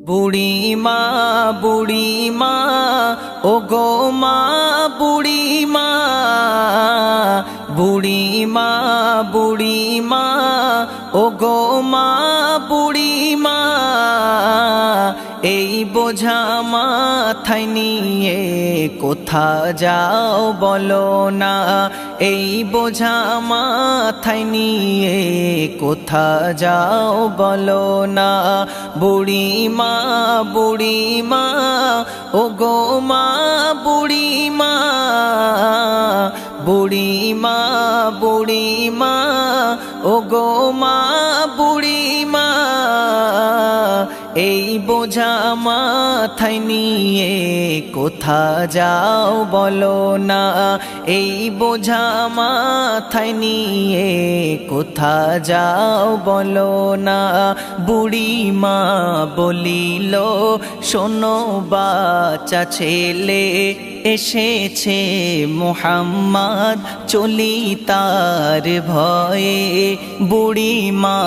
বুড়িমা বুড়িমা ও গো মা বুড়িমা বুড়িমা বুড়িমা ও গো মা বুড়িমা এই বোঝা মাথায় নিয়ে কোথা যাও বলো না এই বোঝা মাথায় নিয়ে কোথা যাও বলো না বুড়িমা বুড়িমা ও গো মা বুড়িমা বুড়িমা বুড়িমা ও গো মা বুড়িমা এই বোঝা মাথায় নিয়ে কোথা যাও বলো না এই বোঝা মাথায় নিয়ে কোথা যাও বলো না বুড়িমা বলিল শোনো বাচ্চা ছেলে এসেছে মুহাম্মদ চলি তার ভয়ে বুড়িমা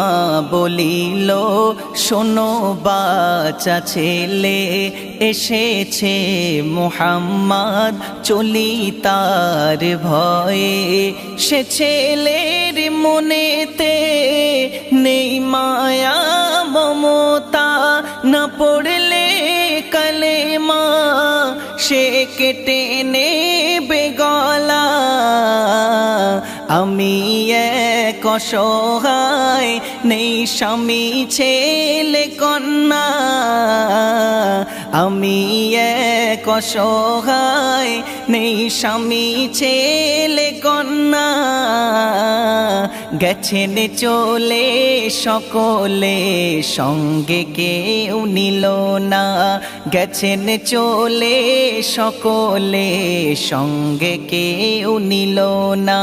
বলিল শোনো বাচ্চা ছেলে এসেছে মুহাম্মদ চলি তার ভয়ে সে ছেলের মনেতে নেই মায়া মমতা না পড়লে কালেমা সে কেটে নেবে গলা আমি এক অসহায় নেই স্বামী ছেলে কন্যা আমি এক অসহায় নেই স্বামী ছেলে কন্যা গেছেন চলে সকলে সঙ্গে কেউ নিল না গেছেন চলে সকলে সঙ্গে কেউ নিল না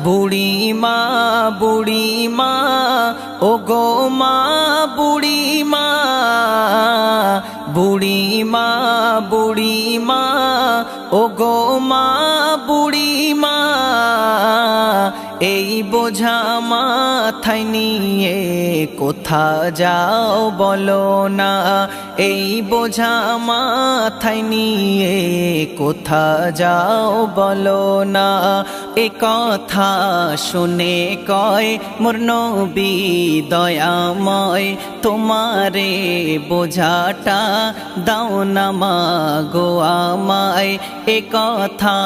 বুড়িমা বুড়িমা ও গো মা বুড়িমা বুড়িমা বুড়িমা ও গো মা বুড়িমা এই বোঝা মাথায় নিয়ে কোথা যাও বলো না এই বোঝা মাথায় নিয়ে কোথা যাও বলো না এ কথা শুনে কয় মোর নবী দয়াময় তোমারে বোঝাটা দাও না মা গো আমায় এ কথা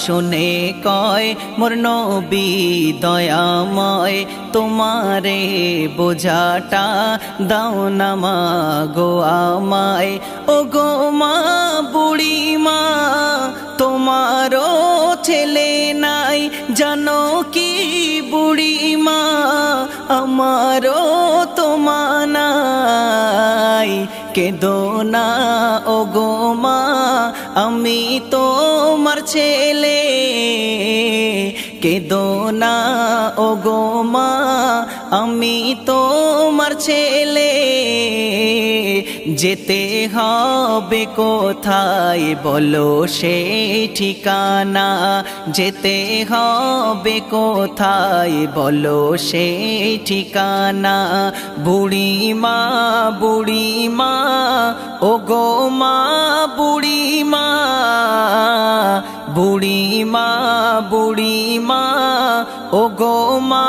শুনে কয় মোর নবী দয়াময় তোমারে বোঝাটা দাও না মা গো আমায় ও গো মা বুড়িমা তোমারও ছেলে নাই জানো কি বুড়িমা আমারও তোমা নাই কেঁদো না ও গো মা আমি তোমার ছেলে কেঁদো না ও গো মা আমি তোমার ছেলে যেতে হবে কোথায় বলো সেই ঠিকানা যেতে হবে কোথায় বলো সেই ঠিকানা বুড়িমা বুড়িমা ও গো মা বুড়িমা বুড়িমা বুড়িমা ও গো মা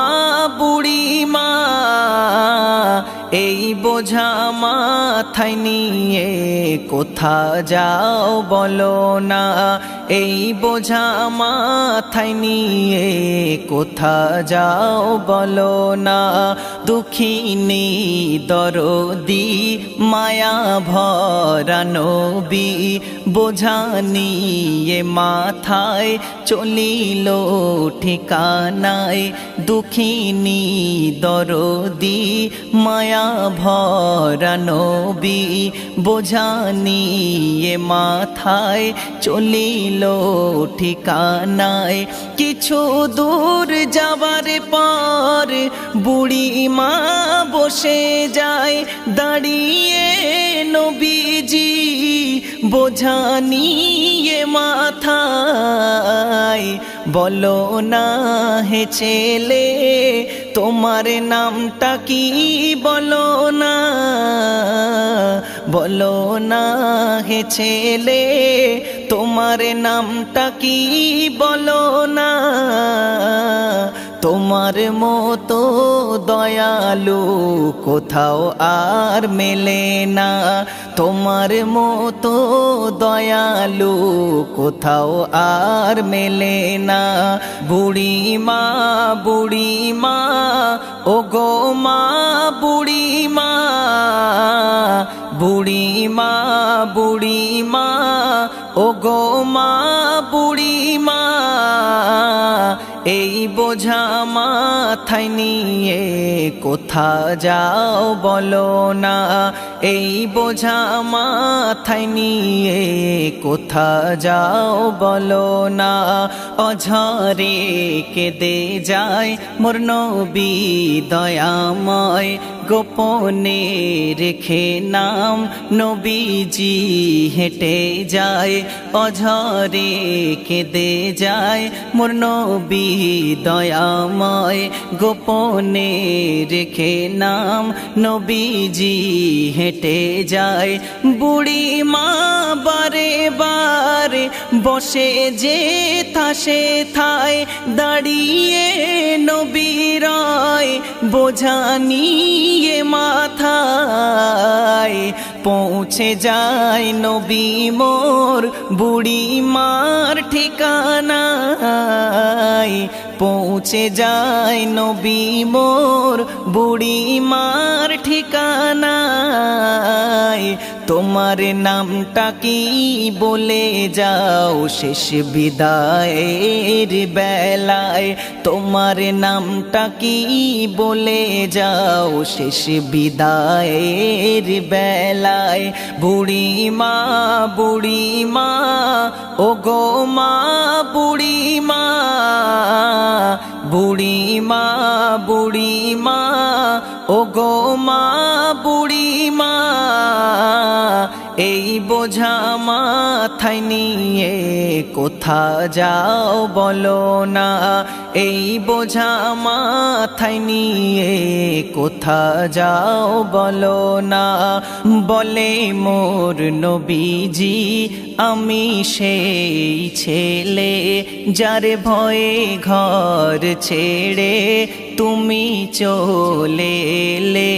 বুড়িমা এই বোঝা মাথায় নিয়ে কোথা যাও বলো না এই বোঝা মাথায় নিয়ে কোথা যাও বলো না দুঃখিনী দরদি মায়া ভরা নবী বোঝা নিয়ে মাথায় চলিল ঠিকানায় দুঃখিনী দরদি মায়া ভরা নবী বোঝা নিয়ে মাথায় চলিল ঠিকানায় কিছু দূর যাবার পর বুড়িমা বসে যায় দাঁড়িয়ে নবীজি বোঝা নিয়ে মাথায় বলো না হে ছেলে তোমার নামটা কি বলো না বলো না হে ছেলে তোমার নামটা কি বলো না তোমার মতো দয়ালু কোথাও আর মেলে না তোমার মতো দয়ালু কোথাও আর মেলে না বুড়ি মা ও গো মা বুড়ি মা ও গো মা বুড়ি মা এই বোঝা মাথায় নিয়ে কোথা যাও বলো না এই বোঝা মাথায় নিয়ে কোথা যাও বলো না অঝরে কেঁদে যায় মোর নবী দয়াময় গোপনে রেখে নাম নবীজি হেঁটে যায় অঝরে কেঁদে যায় মোর নবী দয়াময় গোপনে রেখে নাম নবীজি হেঁটে যায় বুড়ি মা বারে বারে বসে যে থাসে থায় দাঁড়িয়ে নবীর বোঝা নিয়ে মাথায় পৌঁছে যায় নবী মোর বুড়ি মার ঠিকানায় পৌঁছে যায় নবী মোর বুড়ি মার ঠিকানায় তোমার নামটা কি বলে যাও শেষ বিদায়ের বেলায় তোমার নামটা কি বলে যাও শেষ বিদায়ের বেলায় বুড়ি মা ও গো মা বুড়ি মা ও গো মা বুড়ি মা এই বোঝা মাথায় নিয়ে কোথা যাও বলো না এই বোঝা মাথায় নিয়ে কোথা যাও বলো না বলে মোর নবীজি আমি সেই ছেলে যার ভয়ে ঘর ছেড়ে তুমি চলে এলে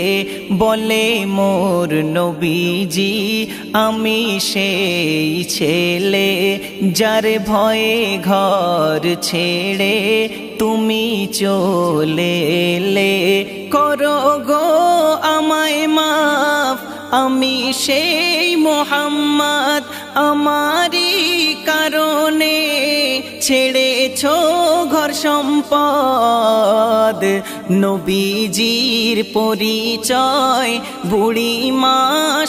বলে মোর নবীজি আমি সেই ছেলে যার ভয়ে ঘর ছেড়ে তুমি চলে এলে করো গো আমায় মাফ আমি সেই মোহাম্মদ আমারি কারণে ছেড়েছো ঘর সম্পদ নবীজির পরিচয় বুড়ি মা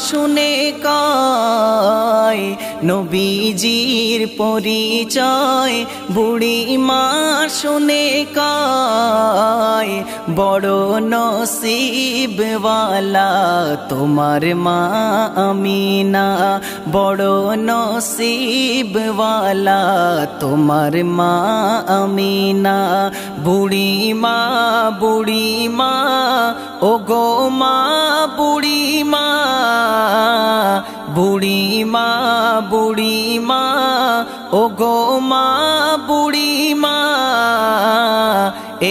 শুনে কয় নবীজির পরিচয় বুড়ি মা শুনে কয় বড় নসিবওয়ালা তোমার মা আমিনা বড় নসিবওয়ালা তোমার মা আমিনা বুড়ি মা ও গো মা বুড়ি মা ও গো মা বুড়ি মা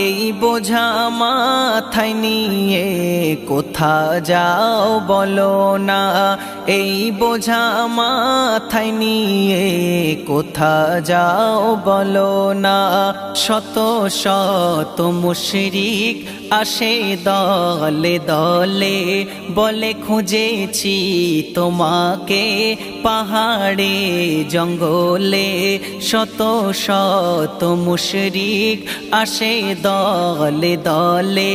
এই বোঝা মাথায় নিয়ে কোথা যাও বলো না এই বোঝা মাথায় নিয়ে কোথা যাও বলো না শত শত মুশরিক আসে দলে দলে বলে খুঁজেছি তোমাকে পাহাড়ে জঙ্গলে শত শত মুশরিক আসে দলে দলে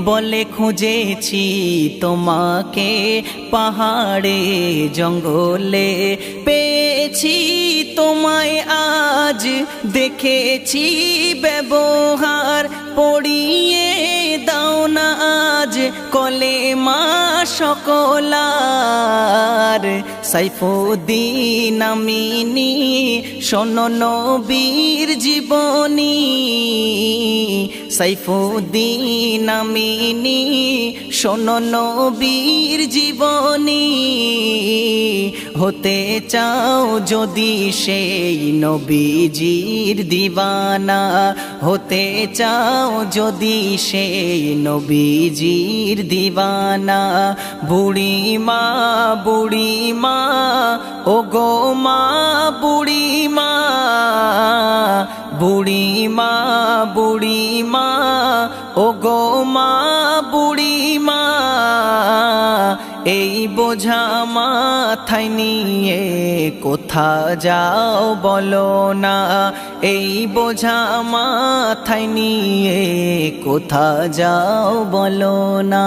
বলে খুঁজেছি তোমাকে পাহাড়ে জঙ্গলে পেয়েছি তোমায় আজ দেখেছি ব্যবহার পড়িয়ে দাও না আজ কলেমা সকলার সাইফুদ্দিন আমিনী শোনো নবীর জীবনী সাইফুদ্দিন আমিনী শোনো নবীর জীবনী হতে চাও যদি সেই নবীজির দিওয়ানা, হতে চাও যদি সেই নবীজির দিওয়ানা। বুড়িমা বুড়িমা ও গো মা বুড়িমা, বুড়িমা বুড়িমা ও গো মা বুড়িমা, এই বোঝা মাথায় নিয়ে কোথা যাও বলো না, এই বোঝা মাথায় নিয়ে কোথা যাও বলো না।